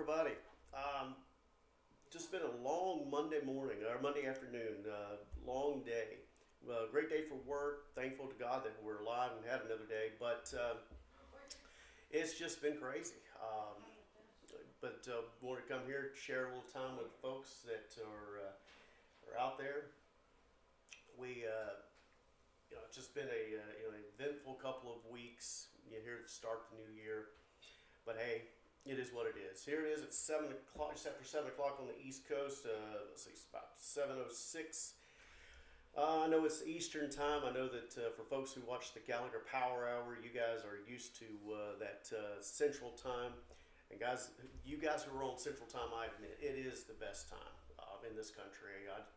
everybody. Um, just been a long Monday morning or Monday afternoon, long day. Great day for work. Thankful to God that we're alive and had another day, but it's just been crazy. But wanted to come here, share a little time with folks that are out there. We it's just been an eventful couple of weeks. Here to start the new year. But hey, it is what it is. Here it is at 7 o'clock, just after 7 o'clock on the East Coast. Let's see, it's about 7:06. I know it's Eastern time. I know that for folks who watch the Gallagher Power Hour, you guys are used to that Central Time. And guys, you guys who are on Central Time, I admit it is the best time in this country. I've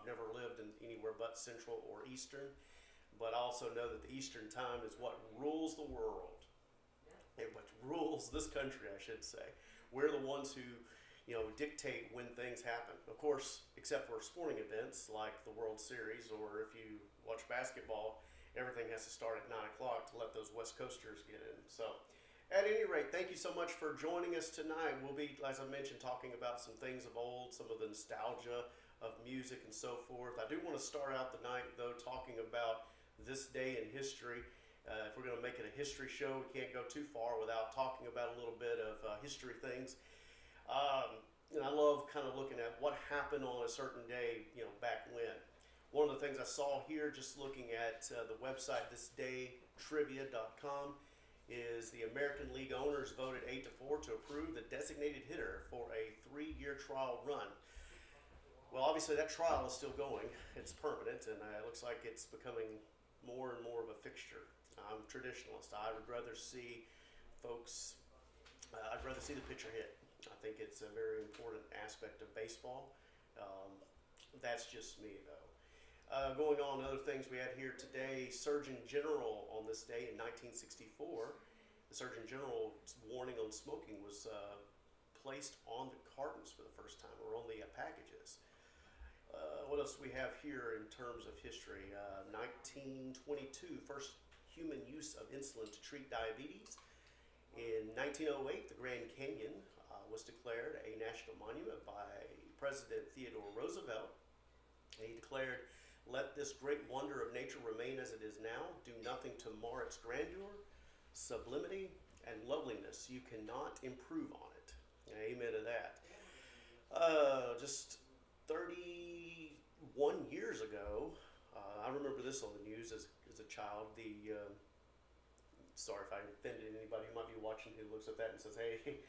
never lived in anywhere but Central or Eastern, but I also know that the Eastern Time is what rules the world. And what rules this country, I should say. We're the ones who, dictate when things happen. Of course, except for sporting events like the World Series, or if you watch basketball, everything has to start at 9 o'clock to let those West Coasters get in. So, at any rate, thank you so much for joining us tonight. We'll be, as I mentioned, talking about some things of old, some of the nostalgia of music and so forth. I do want to start out the night, though, talking about this day in history. If we're going to make it a history show, we can't go too far without talking about a little bit of history things. And I love kind of looking at what happened on a certain day, back when. One of the things I saw here, just looking at the website thisdaytrivia.com, is the American League owners voted 8-4 to approve the designated hitter for a 3-year trial run. Well, obviously that trial is still going. It's permanent, and it looks like it's becoming more and more of a fixture. I'm a traditionalist. I would rather see folks, I'd rather see the pitcher hit. I think it's a very important aspect of baseball. That's just me, though. Going on, other things we had here today, Surgeon General on this day in 1964, the Surgeon General's warning on smoking was placed on the cartons for the first time, or on the packages. What else do we have here in terms of history? 1922, first human use of insulin to treat diabetes. In 1908, the Grand Canyon was declared a national monument by President Theodore Roosevelt. He declared, "Let this great wonder of nature remain as it is now. Do nothing to mar its grandeur, sublimity, and loveliness. You cannot improve on it." Amen to that. Just 31 years ago, I remember this on the news as a child. Sorry if I offended anybody who might be watching who looks at that and says, "Hey,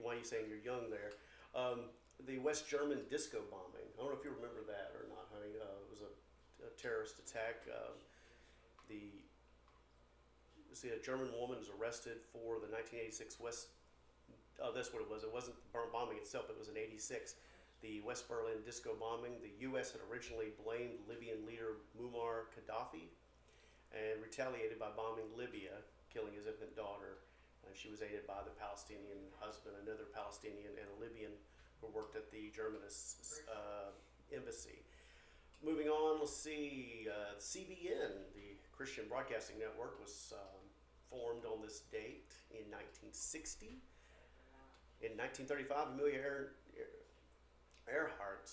why are you saying you're young there?" The West German disco bombing. I don't know if you remember that or not, honey. It was a terrorist attack. A German woman was arrested for the 1986 West. Oh, that's what it was. It wasn't the bombing itself. It was in '86. The West Berlin disco bombing. The U.S. had originally blamed Libyan leader Muammar Gaddafi and retaliated by bombing Libya, killing his infant daughter. She was aided by the Palestinian husband, another Palestinian, and a Libyan who worked at the German embassy. Moving on, let's see. CBN, the Christian Broadcasting Network, was formed on this date in 1960. In 1935, Amelia Earhart,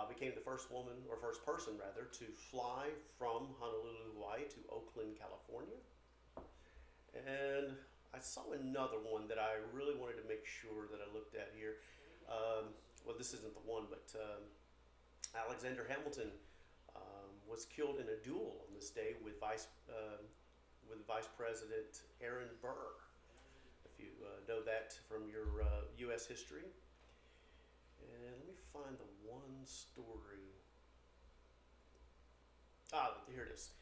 became the first woman, or first person rather, to fly from Honolulu, Hawaii to Oakland, California. And I saw another one that I really wanted to make sure that I looked at here. Well, this isn't the one, but Alexander Hamilton was killed in a duel on this day with Vice President Aaron Burr. If you know that from your U.S. history. And let me find the one story. Here it is.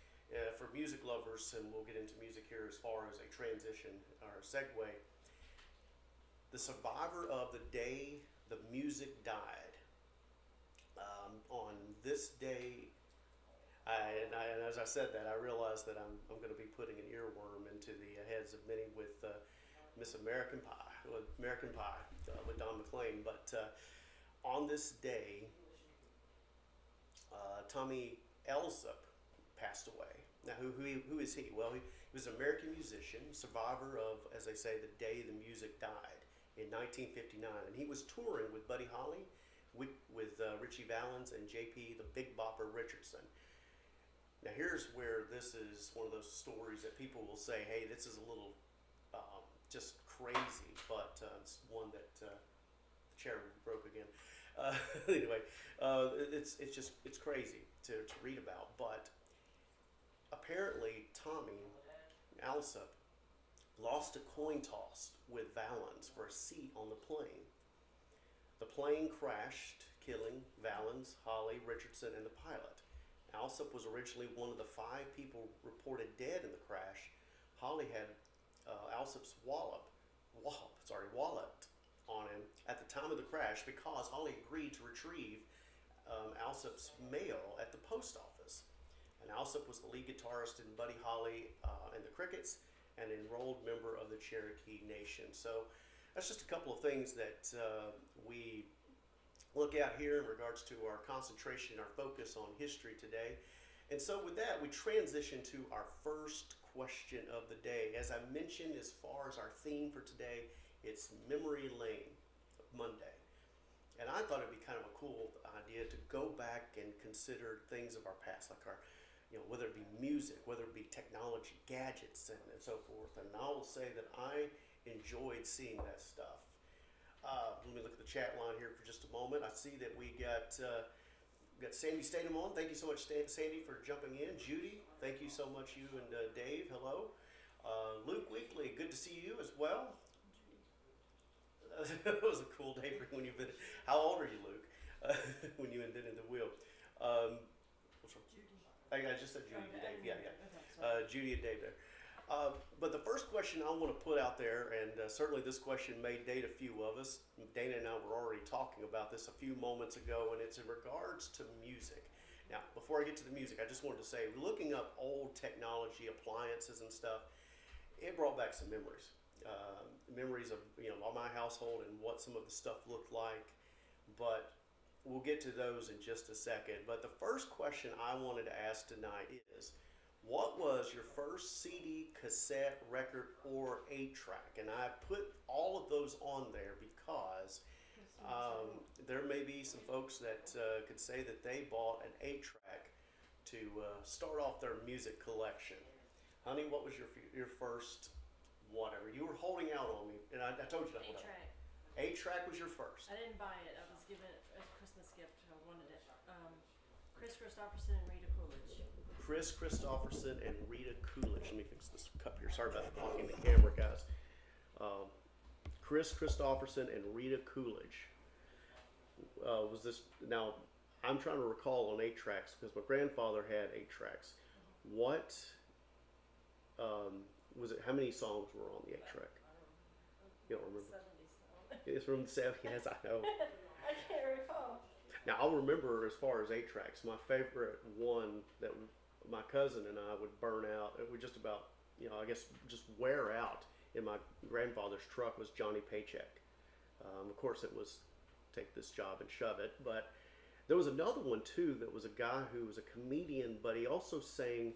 For music lovers, and we'll get into music here as far as a transition or a segue. The survivor of the day the music died. On this day, and as I said that, I realized that I'm going to be putting an earworm into the heads of many with Miss American Pie, with Don McLean. But on this day, Tommy Elsup passed away. Now, who is he? Well, he was an American musician, survivor of, as they say, the day the music died. in 1959, and he was touring with Buddy Holly, with Richie Valens and J.P. the Big Bopper Richardson. Now here's where this is one of those stories that people will say, "Hey, this is a little just crazy," but it's one that the chair broke again. Anyway, it's crazy to read about, but apparently Tommy Alsop lost a coin toss with Valens for a seat on the plane. The plane crashed, killing Valens, Holly, Richardson, and the pilot. Alsop was originally one of the 5 people reported dead in the crash. Holly had Alsop's wallet on him at the time of the crash because Holly agreed to retrieve Alsop's mail at the post office. And Alsop was the lead guitarist in Buddy Holly and the Crickets, and an enrolled member of the Cherokee Nation. So that's just a couple of things that we look at here in regards to our concentration, our focus on history today. And so with that, we transition to our first question of the day. As I mentioned, as far as our theme for today, it's Memory Lane Monday. And I thought it'd be kind of a cool idea to go back and consider things of our past, like our, whether it be music, whether it be technology, gadgets, and so forth. And I will say that I enjoyed seeing that stuff. Let me look at the chat line here for just a moment. I see that we got Sandy Statham on. Thank you so much, Sandy, for jumping in. Judy, thank you so much. You and Dave, hello. Luke Weekly, good to see you as well. It was a cool day for when you invented. How old are you, Luke? When you invented the wheel. What's wrong? Judy. I just said Judy to Dave. Yeah. Okay, Judy and Dave there. But the first question I want to put out there, and certainly this question may date a few of us. Dana and I were already talking about this a few moments ago, and it's in regards to music. Now, before I get to the music, I just wanted to say, looking up old technology, appliances and stuff, it brought back some memories. Memories of my household and what some of the stuff looked like. But we'll get to those in just a second. But the first question I wanted to ask tonight is, what was your first CD, cassette, record, or 8-track? And I put all of those on there because there may be some folks that could say that they bought an 8-track to start off their music collection. Honey, what was your first whatever? You were holding out on me, and I told you that. 8-track. 8-track was your first. I didn't buy it. I was given it as a Christmas gift. I wanted it. Kris Kristofferson and Rita Coolidge. Kris Kristofferson and Rita Coolidge. Let me fix this cup here. Sorry about blocking the camera, guys. Kris Kristofferson and Rita Coolidge. Was this now? I'm trying to recall on 8-tracks because my grandfather had 8-tracks. What was it? How many songs were on the 8-track? You don't remember? 70s. It's from the 70s. Yes, I know. I can't recall. Now I'll remember as far as 8-tracks. My favorite one that my cousin and I would burn out. It would just about, I guess, just wear out in my grandfather's truck was Johnny Paycheck. Of course, it was Take This Job and Shove It. But there was another one too that was a guy who was a comedian, but he also sang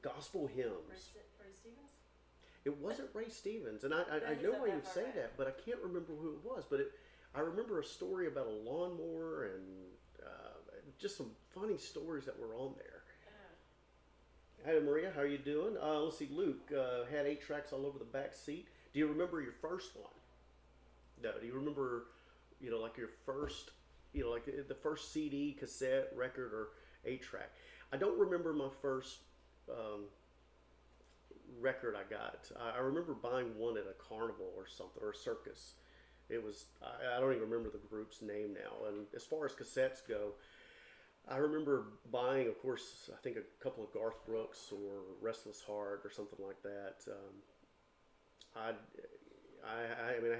gospel hymns. Ray Stevens? It wasn't Ray Stevens, and I know why you'd say that, but I can't remember who it was. But I remember a story about a lawnmower and just some funny stories that were on there. Hi, Maria, how are you doing? Let's see, Luke had 8-tracks all over the back seat. Do you remember your first one? No. Do you remember, like your first, like the first CD, cassette, record, or 8-track? I don't remember my first record I got. I remember buying one at a carnival or something, or a circus. It was, I don't even remember the group's name now. And as far as cassettes go, I remember buying, of course, I think a couple of Garth Brooks or Restless Heart or something like that. I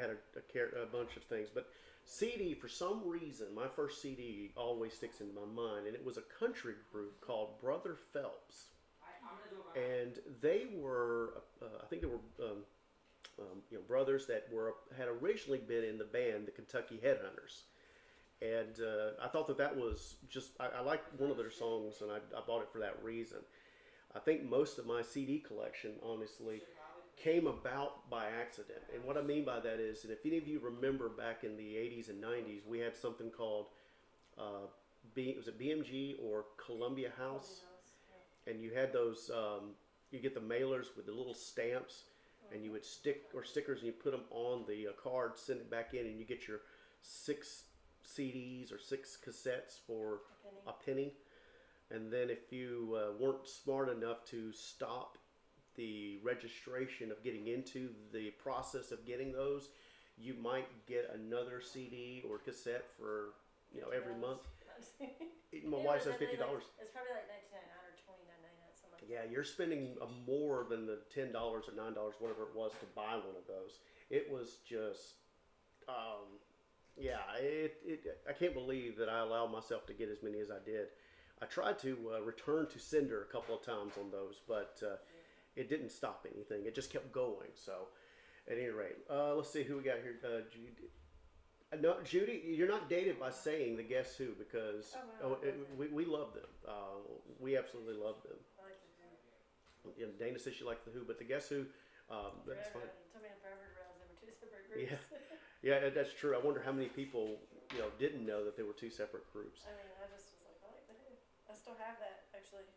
had a bunch of things, but CD, for some reason, my first CD always sticks in my mind, and it was a country group called Brother Phelps. And they were, I think they were, brothers that had originally been in the band, the Kentucky Headhunters. And I thought that was just, I liked one of their songs, and I bought it for that reason. I think most of my CD collection, honestly, came about by accident. And what I mean by that is, and if any of you remember back in the 80s and 90s, we had something called, was it BMG or Columbia House? And you had those, you get the mailers with the little stamps, and you would stick, or stickers, and you put them on the card, send it back in, and you get your 6 CDs or 6 cassettes for a penny. And then if you weren't smart enough to stop the registration of getting into the process of getting those, you might get another CD or cassette for, you know, every month. My wife says $50. It's probably like $19.99 or $29.99, something like that. Yeah, you're spending more than the $10 or $9, whatever it was, to buy one of those. It was just, yeah, I can't believe that I allowed myself to get as many as I did. I tried to return to sender a couple of times on those, but it didn't stop anything. It just kept going. So, at any rate, let's see who we got here. Judy. No, Judy, you're not dated by saying the Guess Who, because we love them. We absolutely love them. I like the And Dana says she likes the Who, but the Guess Who, that's fine. Tommy and Forever realized they were 2 separate groups. Yeah, that's true. I wonder how many people, you know, didn't know that they were 2 separate groups. I mean, I just was like, I like the Who. I still have that, actually.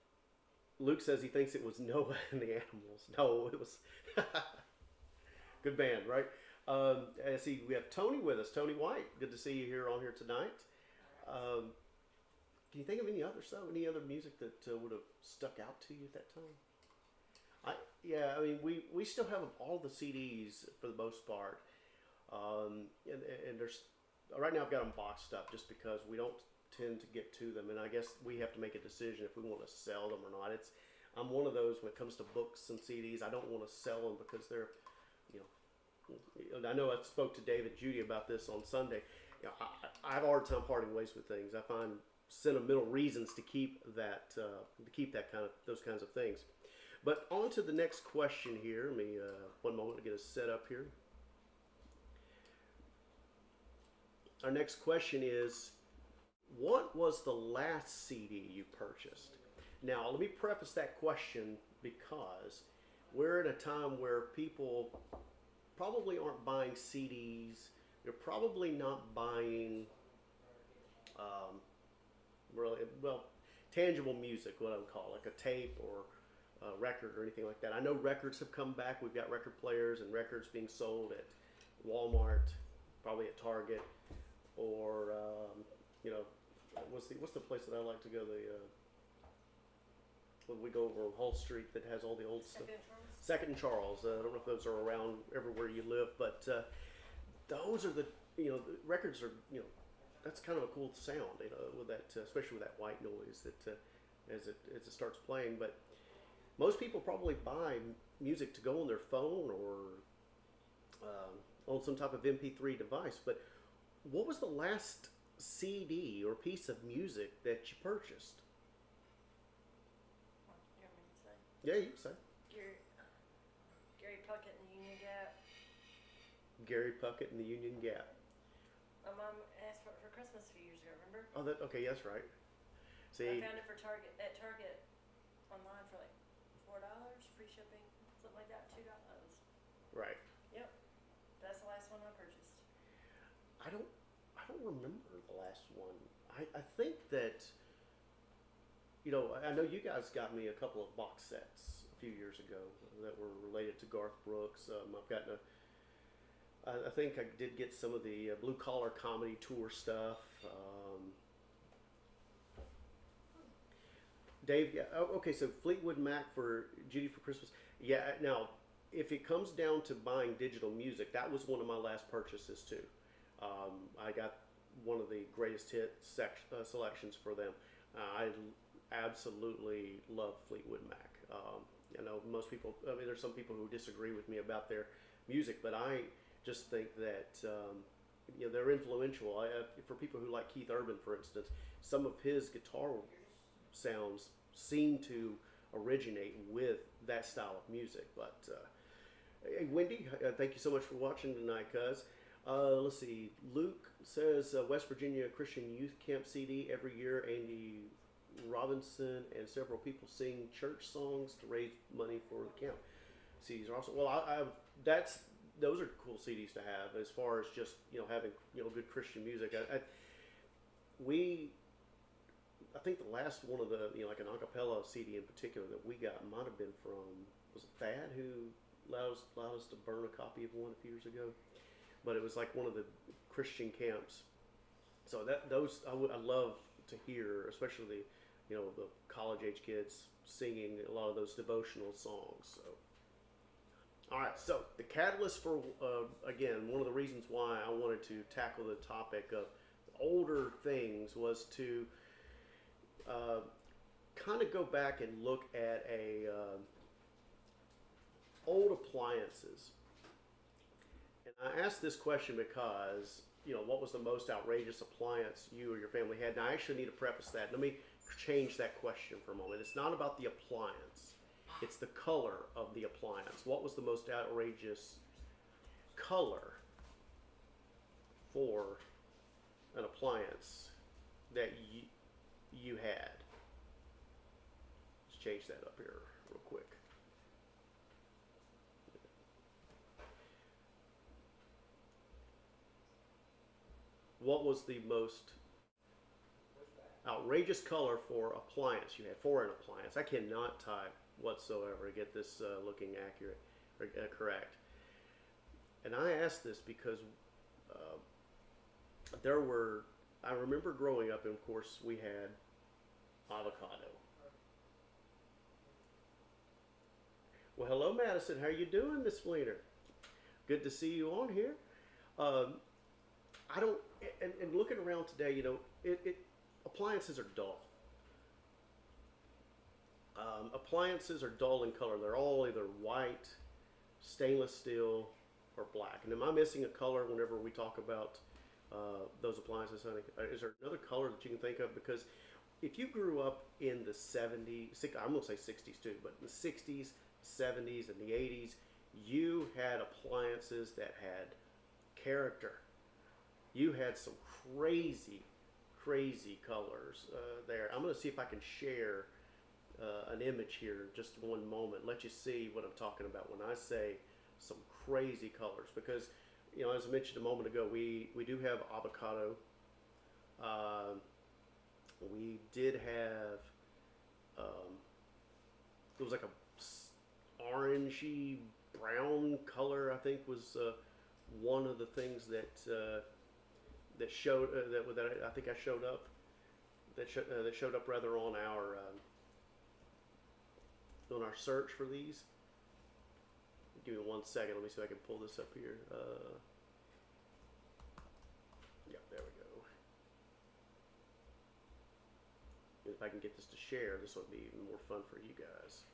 Luke says he thinks it was Noah and the Animals. No, it was good band, right? I see we have Tony with us. Tony White, good to see you here on here tonight. Can you think of any other stuff, any other music that would have stuck out to you at that time? I mean, we still have all the CDs for the most part, and there's right now I've got them boxed up just because we don't tend to get to them, and I guess we have to make a decision if we want to sell them or not. I'm one of those when it comes to books and CDs. I don't want to sell them because they're, you know, I know I spoke to David and Judy about this on Sunday. You know, I have a hard time parting ways with things. I find sentimental reasons to keep that those kinds of things. But on to the next question here. Let me one moment to get us set up here. Our next question is, what was the last CD you purchased? Now, let me preface that question because we're in a time where people probably aren't buying CDs. They're probably not buying really, well, tangible music, what I would call, like a tape or a record or anything like that. I know records have come back. We've got record players and records being sold at Walmart, probably at Target, or you know, what's the place that I like to go? When we go over on Hull Street that has all the old stuff. Second and Charles. I don't know if those are around everywhere you live, but those are the, you know, the records are, you know, that's kind of a cool sound, you know, with that, especially with that white noise that as it starts playing. But most people probably buy music to go on their phone or on some type of MP3 device. But what was the last CD or piece of music that you purchased? You want me to say? Yeah, you can say. Gary Puckett and the Union Gap. Gary Puckett and the Union Gap. My mom asked for it for Christmas a few years ago, remember? Oh, okay, that's right. See, I found it at Target online for like $4, free shipping, something like that, $2. right. Yep, that's the last one I purchased. I don't remember the last one. I think that, you know, I know you guys got me a couple of box sets a few years ago that were related to Garth Brooks. I've gotten I think I did get some of the Blue Collar Comedy Tour stuff. Dave, yeah, okay, so Fleetwood Mac for Judy for Christmas. Yeah, now, if it comes down to buying digital music, that was one of my last purchases too. I got one of the greatest hit selections for them. I absolutely love Fleetwood Mac. You know, most people, I mean, there's some people who disagree with me about their music, but I just think that you know, they're influential. For people who like Keith Urban, for instance, some of his guitar sounds seem to originate with that style of music. But hey, Wendy, thank you so much for watching tonight, cuz. Let's see. Luke says West Virginia Christian Youth Camp CD every year. Andy Robinson and several people sing church songs to raise money for the camp. CDs are awesome. Well, that's those are cool CDs to have as far as just having good Christian music. We I think the last one of the like an acapella CD in particular that we got might have been from, was it Thad who allowed us to burn a copy of one a few years ago, but it was like one of the Christian camps. So those I love to hear, especially the college age kids singing a lot of those devotional songs. So, all right. So the catalyst for again, one of the reasons why I wanted to tackle the topic of older things was to kind of go back and look at old appliances. And I asked this question because, what was the most outrageous appliance you or your family had? And I actually need to preface that. Let me change that question for a moment. It's not about the appliance, it's the color of the appliance. What was the most outrageous color for an appliance that you had? Let's change that up here real quick. What was the most outrageous color for appliance you had for an appliance? I cannot type whatsoever to get this looking accurate or correct. And I asked this because I remember growing up, and of course we had avocado. Well, hello Madison, how you doing, Miss Fleener? Good to see you on here. I don't, and looking around today, appliances are dull. Appliances are dull in color. They're all either white, stainless steel, or black. And am I missing a color whenever we talk about those appliances, honey? Is there another color that you can think of? Because if you grew up in the 70s, I'm going to say 60s too, but in the 60s, 70s, and the 80s, you had appliances that had character. You had some crazy colors there. I'm going to see if I can share an image here just one moment. Let you see what I'm talking about when I say some crazy colors. Because, as I mentioned a moment ago, we do have avocado. We did have, it was like a orangey brown color, I think was one of the things that that showed that I think I showed up that showed up rather on our search for these. Give me 1 second. Let me see if I can pull this up here. Yeah, there we go. If I can get this to share, this will be even more fun for you guys.